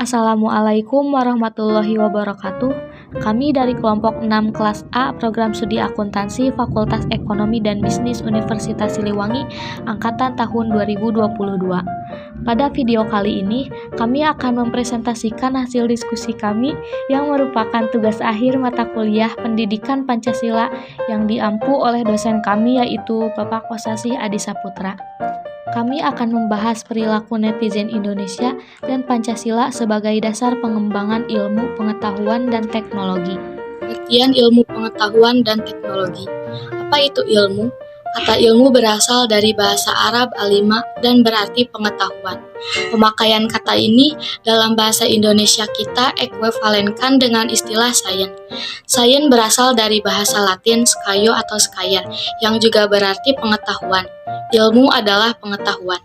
Assalamualaikum warahmatullahi wabarakatuh. Kami dari kelompok 6 kelas A program studi akuntansi Fakultas Ekonomi dan Bisnis Universitas Siliwangi angkatan tahun 2022. Pada video kali ini, kami akan mempresentasikan hasil diskusi kami yang merupakan tugas akhir mata kuliah Pendidikan Pancasila yang diampu oleh dosen kami yaitu Bapak Kosasih Adi Saputra. Kami akan membahas perilaku netizen Indonesia dan Pancasila sebagai dasar pengembangan ilmu pengetahuan dan teknologi. Pengertian ilmu pengetahuan dan teknologi. Apa itu ilmu? Kata ilmu berasal dari bahasa Arab alima dan berarti pengetahuan. Pemakaian kata ini dalam bahasa Indonesia kita ekuivalenkan dengan istilah sains. Sains berasal dari bahasa Latin scaio atau scire, yang juga berarti pengetahuan. Ilmu adalah pengetahuan.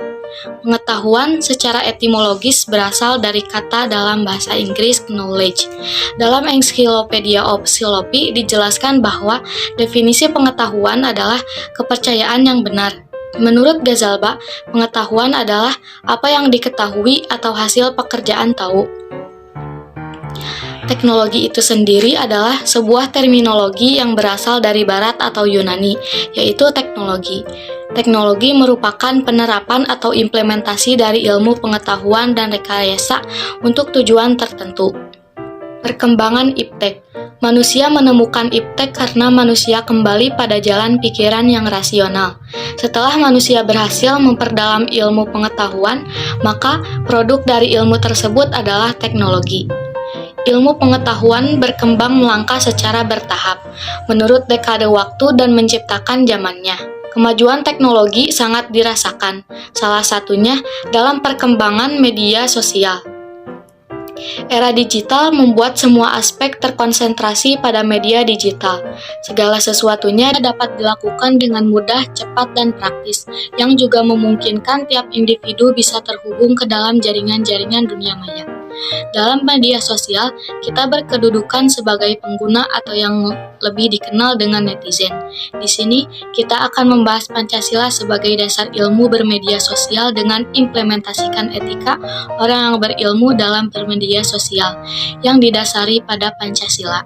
Pengetahuan secara etimologis berasal dari kata dalam bahasa Inggris knowledge. Dalam Encyclopedia of Philosophy dijelaskan bahwa definisi pengetahuan adalah kepercayaan yang benar. Menurut Ghazalba, pengetahuan adalah apa yang diketahui atau hasil pekerjaan tahu. Teknologi itu sendiri adalah sebuah terminologi yang berasal dari Barat atau Yunani, yaitu teknologi. Teknologi merupakan penerapan atau implementasi dari ilmu pengetahuan dan rekayasa untuk tujuan tertentu. Perkembangan iptek. Manusia menemukan iptek karena manusia kembali pada jalan pikiran yang rasional. Setelah manusia berhasil memperdalam ilmu pengetahuan, maka produk dari ilmu tersebut adalah teknologi. Ilmu pengetahuan berkembang melangkah secara bertahap, menurut dekade waktu dan menciptakan zamannya. Kemajuan teknologi sangat dirasakan, salah satunya dalam perkembangan media sosial. Era digital membuat semua aspek terkonsentrasi pada media digital. Segala sesuatunya dapat dilakukan dengan mudah, cepat, dan praktis, yang juga memungkinkan tiap individu bisa terhubung ke dalam jaringan-jaringan dunia maya. Dalam media sosial, kita berkedudukan sebagai pengguna atau yang lebih dikenal dengan netizen. Di sini, kita akan membahas Pancasila sebagai dasar ilmu bermedia sosial dengan implementasikan etika orang yang berilmu dalam bermedia sosial yang didasari pada Pancasila.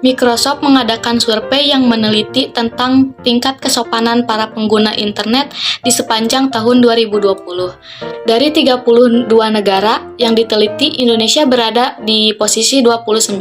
Microsoft mengadakan survei yang meneliti tentang tingkat kesopanan para pengguna internet di sepanjang tahun 2020. Dari 32 negara yang diteliti, Indonesia berada di posisi 29.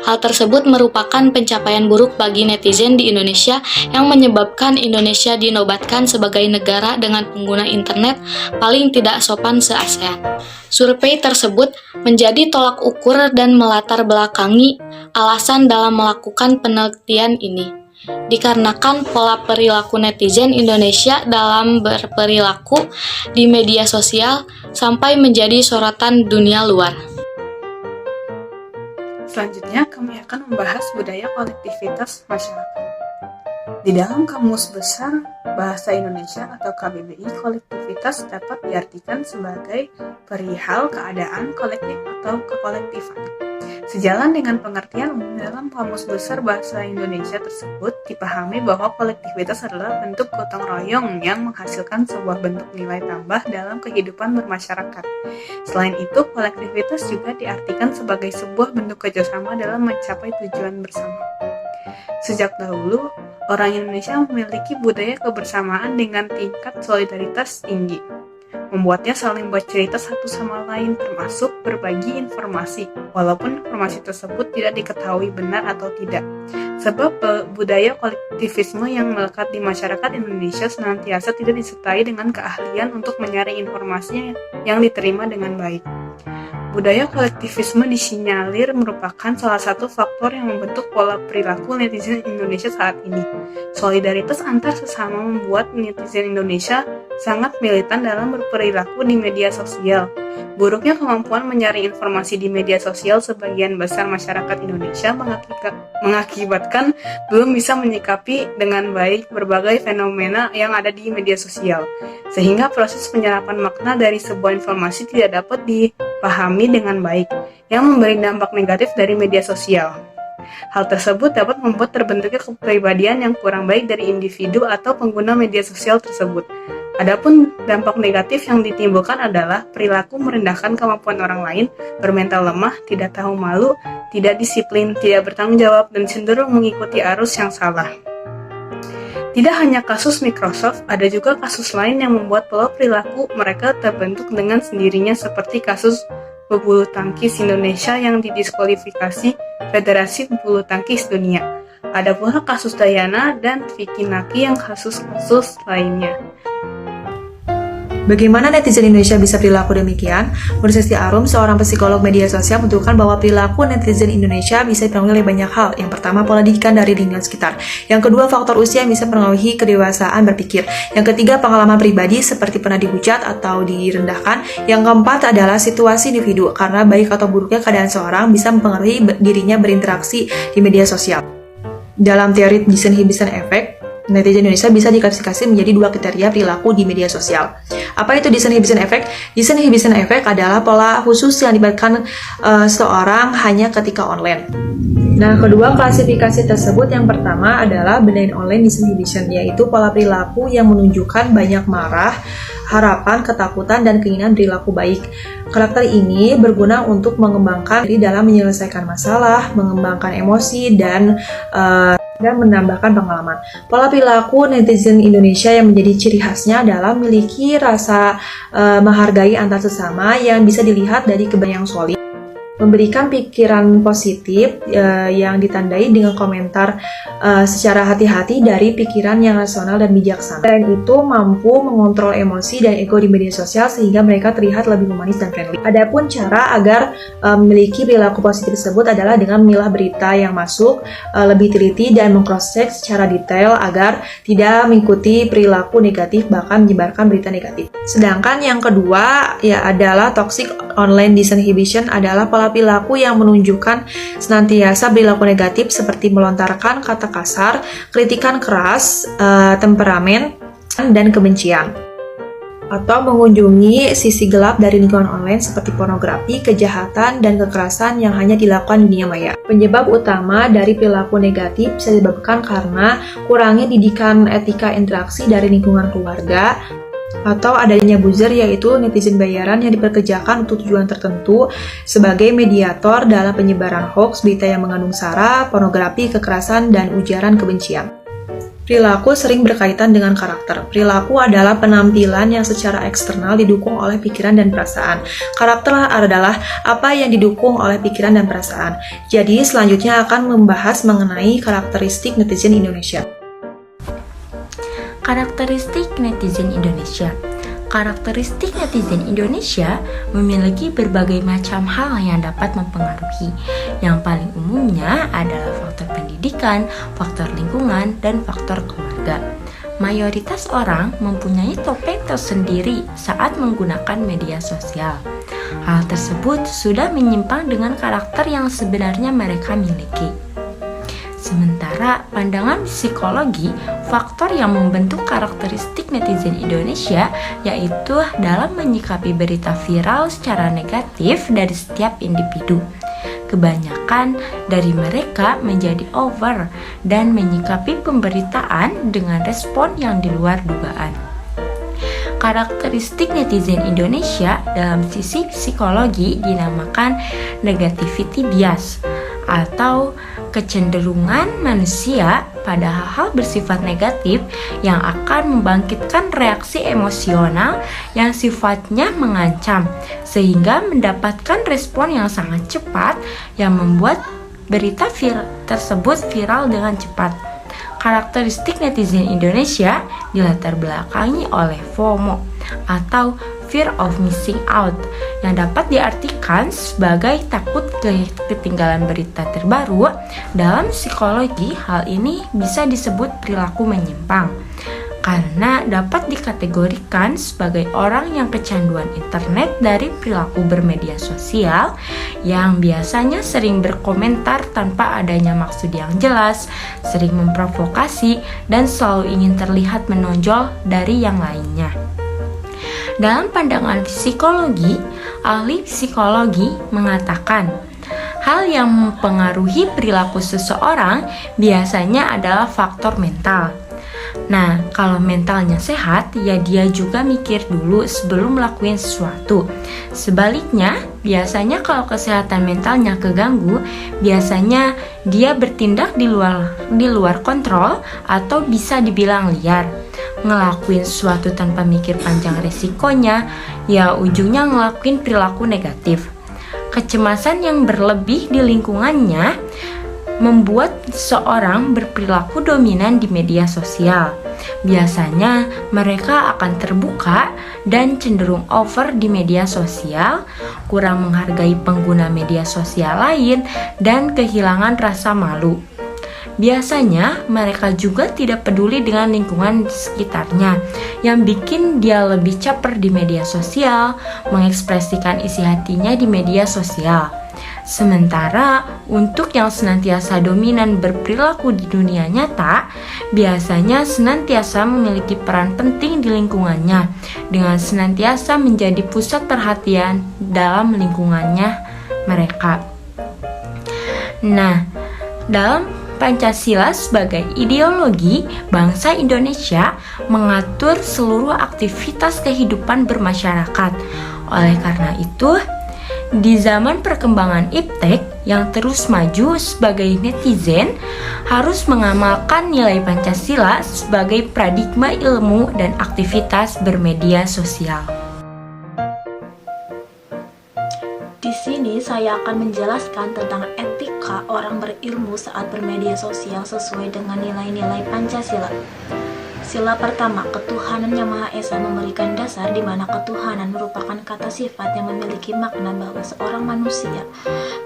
Hal tersebut merupakan pencapaian buruk bagi netizen di Indonesia yang menyebabkan Indonesia dinobatkan sebagai negara dengan pengguna internet paling tidak sopan se-ASEAN. Survei tersebut menjadi tolak ukur dan melatar belakangi alasan dalam melakukan penelitian ini. Dikarenakan pola perilaku netizen Indonesia dalam berperilaku di media sosial sampai menjadi sorotan dunia luar. Selanjutnya, kami akan membahas budaya kolektivitas masyarakat. Di dalam Kamus Besar Bahasa Indonesia atau KBBI, kolektivitas dapat diartikan sebagai perihal keadaan kolektif atau kekolektifan. Sejalan dengan pengertian umum dalam Kamus Besar Bahasa Indonesia tersebut, dipahami bahwa kolektivitas adalah bentuk gotong royong yang menghasilkan sebuah bentuk nilai tambah dalam kehidupan bermasyarakat. Selain itu, kolektivitas juga diartikan sebagai sebuah bentuk kerjasama dalam mencapai tujuan bersama. Sejak dahulu, orang Indonesia memiliki budaya kebersamaan dengan tingkat solidaritas tinggi, membuatnya saling bercerita satu sama lain, termasuk berbagi informasi, walaupun informasi tersebut tidak diketahui benar atau tidak. Sebab budaya kolektivisme yang melekat di masyarakat Indonesia senantiasa tidak disertai dengan keahlian untuk menyaring informasi yang diterima dengan baik. Budaya kolektivisme disinyalir merupakan salah satu faktor yang membentuk pola perilaku netizen Indonesia saat ini. Solidaritas antar sesama membuat netizen Indonesia sangat militan dalam berperilaku di media sosial. Buruknya kemampuan menyaring informasi di media sosial sebagian besar masyarakat Indonesia mengakibatkan belum bisa menyikapi dengan baik berbagai fenomena yang ada di media sosial, sehingga proses penyerapan makna dari sebuah informasi tidak dapat dipahami dengan baik, yang memberi dampak negatif dari media sosial. Hal tersebut dapat membuat terbentuknya kepribadian yang kurang baik dari individu atau pengguna media sosial tersebut. Adapun dampak negatif yang ditimbulkan adalah perilaku merendahkan kemampuan orang lain, bermental lemah, tidak tahu malu, tidak disiplin, tidak bertanggung jawab, dan cenderung mengikuti arus yang salah. Tidak hanya kasus Microsoft, ada juga kasus lain yang membuat pola perilaku mereka terbentuk dengan sendirinya seperti kasus pebulu tangkis Indonesia yang didiskualifikasi Federasi Bulu Tangkis Dunia. Ada pula kasus Dayana dan Vicky Naki yang kasus-kasus lainnya. Bagaimana netizen Indonesia bisa perilaku demikian? Menurut Sesti Arum, seorang psikolog media sosial menunjukkan bahwa perilaku netizen Indonesia bisa dipengaruhi oleh banyak hal. Yang pertama, pola didikan dari lingkungan sekitar. Yang kedua, faktor usia yang bisa mempengaruhi kedewasaan berpikir. Yang ketiga, pengalaman pribadi seperti pernah dihujat atau direndahkan. Yang keempat adalah situasi individu, karena baik atau buruknya keadaan seorang bisa mempengaruhi dirinya berinteraksi di media sosial. Dalam teori disinhibition effect, netizen Indonesia bisa diklasifikasi menjadi dua kriteria perilaku di media sosial. Apa itu disinhibition effect? Disinhibition effect adalah pola khusus yang dibagikan seorang hanya ketika online. Nah, kedua klasifikasi tersebut, yang pertama adalah benign online disinhibition, yaitu pola perilaku yang menunjukkan banyak marah, harapan, ketakutan, dan keinginan perilaku baik. Karakter ini berguna untuk mengembangkan diri dalam menyelesaikan masalah, mengembangkan emosi, dan menambahkan pengalaman. Pola perilaku netizen Indonesia yang menjadi ciri khasnya adalah memiliki rasa menghargai antar sesama yang bisa dilihat dari kebanyakan solid, memberikan pikiran positif yang ditandai dengan komentar secara hati-hati dari pikiran yang rasional dan bijaksana. Selain itu, mampu mengontrol emosi dan ego di media sosial sehingga mereka terlihat lebih humanis dan friendly. Adapun cara agar memiliki perilaku positif tersebut adalah dengan memilah berita yang masuk lebih teliti dan meng-cross-check secara detail agar tidak mengikuti perilaku negatif bahkan menyebarkan berita negatif. Sedangkan yang kedua adalah toxic online disinhibition, adalah pola perilaku yang menunjukkan senantiasa perilaku negatif seperti melontarkan kata kasar, kritikan keras, temperamen, dan kebencian, atau mengunjungi sisi gelap dari lingkungan online seperti pornografi, kejahatan, dan kekerasan yang hanya dilakukan di dunia maya. Penyebab utama dari perilaku negatif bisa disebabkan karena kurangnya didikan etika interaksi dari lingkungan keluarga, atau adanya buzzer, yaitu netizen bayaran yang diperkerjakan untuk tujuan tertentu sebagai mediator dalam penyebaran hoax, berita yang mengandung sara, pornografi, kekerasan, dan ujaran kebencian. Perilaku sering berkaitan dengan karakter. Perilaku adalah penampilan yang secara eksternal didukung oleh pikiran dan perasaan. Karakter adalah apa yang didukung oleh pikiran dan perasaan. Jadi, selanjutnya akan membahas mengenai karakteristik netizen Indonesia. Karakteristik netizen Indonesia. Karakteristik netizen Indonesia memiliki berbagai macam hal yang dapat mempengaruhi. Yang paling umumnya adalah faktor pendidikan, faktor lingkungan, dan faktor keluarga. Mayoritas orang mempunyai topeng tersendiri saat menggunakan media sosial. Hal tersebut sudah menyimpang dengan karakter yang sebenarnya mereka miliki. Sementara pandangan psikologi, faktor yang membentuk karakteristik netizen Indonesia yaitu dalam menyikapi berita viral secara negatif dari setiap individu. Kebanyakan dari mereka menjadi over dan menyikapi pemberitaan dengan respon yang di luar dugaan. Karakteristik netizen Indonesia dalam sisi psikologi dinamakan negativity bias, atau kecenderungan manusia pada hal-hal bersifat negatif yang akan membangkitkan reaksi emosional yang sifatnya mengancam, sehingga mendapatkan respon yang sangat cepat yang membuat berita tersebut viral dengan cepat. Karakteristik netizen Indonesia dilatar belakangi oleh FOMO atau fear of missing out, yang dapat diartikan sebagai takut ketinggalan berita terbaru. Dalam psikologi, hal ini bisa disebut perilaku menyimpang karena dapat dikategorikan sebagai orang yang kecanduan internet dari perilaku bermedia sosial yang biasanya sering berkomentar tanpa adanya maksud yang jelas, sering memprovokasi, dan selalu ingin terlihat menonjol dari yang lainnya. Dalam pandangan psikologi, ahli psikologi mengatakan hal yang mempengaruhi perilaku seseorang biasanya adalah faktor mental. Nah, kalau mentalnya sehat, ya dia juga mikir dulu sebelum melakukan sesuatu. Sebaliknya, biasanya kalau kesehatan mentalnya keganggu, biasanya dia bertindak di luar kontrol atau bisa dibilang liar. Ngelakuin sesuatu tanpa mikir panjang resikonya, ya ujungnya ngelakuin perilaku negatif. Kecemasan yang berlebih di lingkungannya membuat seorang berperilaku dominan di media sosial. Biasanya mereka akan terbuka dan cenderung over di media sosial, kurang menghargai pengguna media sosial lain, dan kehilangan rasa malu. Biasanya mereka juga tidak peduli dengan lingkungan sekitarnya, yang bikin dia lebih caper di media sosial, mengekspresikan isi hatinya di media sosial. Sementara untuk yang senantiasa dominan berperilaku di dunia nyata, biasanya senantiasa memiliki peran penting di lingkungannya, dengan senantiasa menjadi pusat perhatian dalam lingkungannya mereka. Nah, dalam Pancasila sebagai ideologi, bangsa Indonesia mengatur seluruh aktivitas kehidupan bermasyarakat. Oleh karena itu, di zaman perkembangan iptek yang terus maju, sebagai netizen harus mengamalkan nilai Pancasila sebagai paradigma ilmu dan aktivitas bermedia sosial. Di sini saya akan menjelaskan tentang etika orang berilmu saat bermedia sosial sesuai dengan nilai-nilai Pancasila. Sila pertama, ketuhanan yang Maha Esa memberikan dasar di mana ketuhanan merupakan kata sifat yang memiliki makna bahwa seorang manusia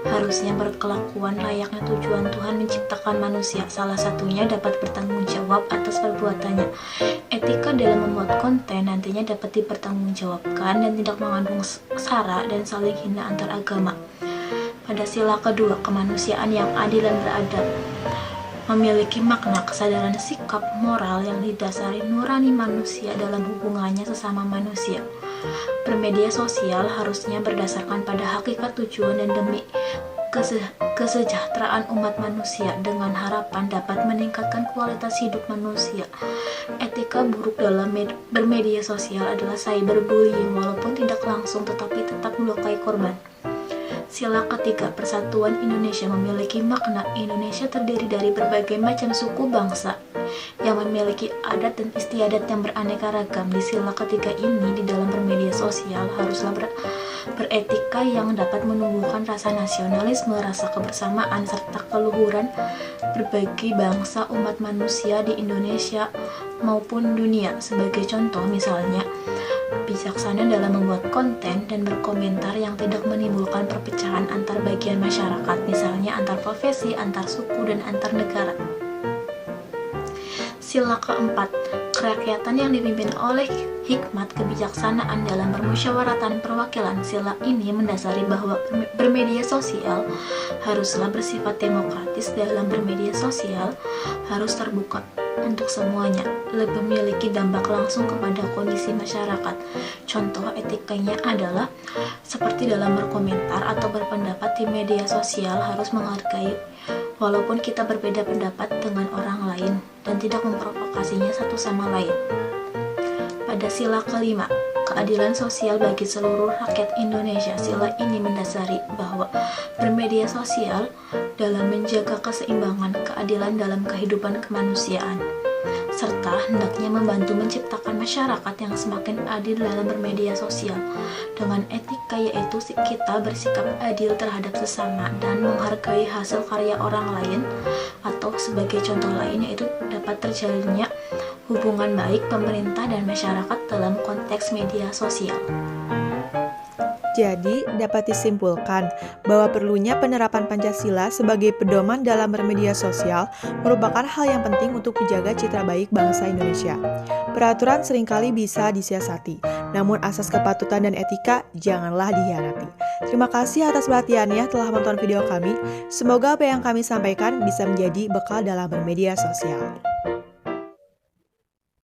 harusnya berkelakuan layaknya tujuan Tuhan menciptakan manusia. Salah satunya dapat bertanggung jawab atas perbuatannya. Etika dalam membuat konten nantinya dapat dipertanggungjawabkan dan tidak mengandung sara dan saling hina antar agama. Pada sila kedua, kemanusiaan yang adil dan beradab memiliki makna kesadaran sikap moral yang didasari nurani manusia dalam hubungannya sesama manusia. Bermedia sosial harusnya berdasarkan pada hakikat tujuan dan demi kesejahteraan umat manusia dengan harapan dapat meningkatkan kualitas hidup manusia. Etika buruk dalam bermedia sosial adalah cyberbullying, walaupun tidak langsung tetapi tetap melukai korban. Sila ketiga, persatuan Indonesia memiliki makna. Indonesia terdiri dari berbagai macam suku bangsa yang memiliki adat dan istiadat yang beraneka ragam. Di sila ketiga ini, di dalam bermedia sosial haruslah beretika yang dapat menumbuhkan rasa nasionalisme, rasa kebersamaan, serta keluhuran berbagai bangsa umat manusia di Indonesia maupun dunia. Sebagai contoh, misalnya bijaksana dalam membuat konten dan berkomentar yang tidak menimbulkan perpecahan antar bagian masyarakat, misalnya antar profesi, antar suku, dan antar negara. Sila keempat, kerakyatan yang dipimpin oleh hikmat kebijaksanaan dalam permusyawaratan perwakilan. Sila ini mendasari bahwa bermedia sosial haruslah bersifat demokratis. Dalam bermedia sosial harus terbuka untuk semuanya, lebih memiliki dampak langsung kepada kondisi masyarakat. Contoh etikanya adalah seperti dalam berkomentar atau berpendapat di media sosial harus menghargai walaupun kita berbeda pendapat dengan orang lain dan tidak memprovokasinya satu sama lain. Pada sila kelima, keadilan sosial bagi seluruh rakyat Indonesia. Sila ini mendasari bahwa bermedia sosial dalam menjaga keseimbangan keadilan dalam kehidupan kemanusiaan, serta hendaknya membantu menciptakan masyarakat yang semakin adil dalam bermedia sosial. Dengan etika yaitu kita bersikap adil terhadap sesama dan menghargai hasil karya orang lain, atau sebagai contoh lain yaitu dapat terjalinnya hubungan baik pemerintah dan masyarakat dalam konteks media sosial. Jadi, dapat disimpulkan bahwa perlunya penerapan Pancasila sebagai pedoman dalam bermedia sosial merupakan hal yang penting untuk menjaga citra baik bangsa Indonesia. Peraturan seringkali bisa disiasati, namun asas kepatutan dan etika janganlah dikhianati. Terima kasih atas perhatiannya telah menonton video kami. Semoga apa yang kami sampaikan bisa menjadi bekal dalam bermedia sosial.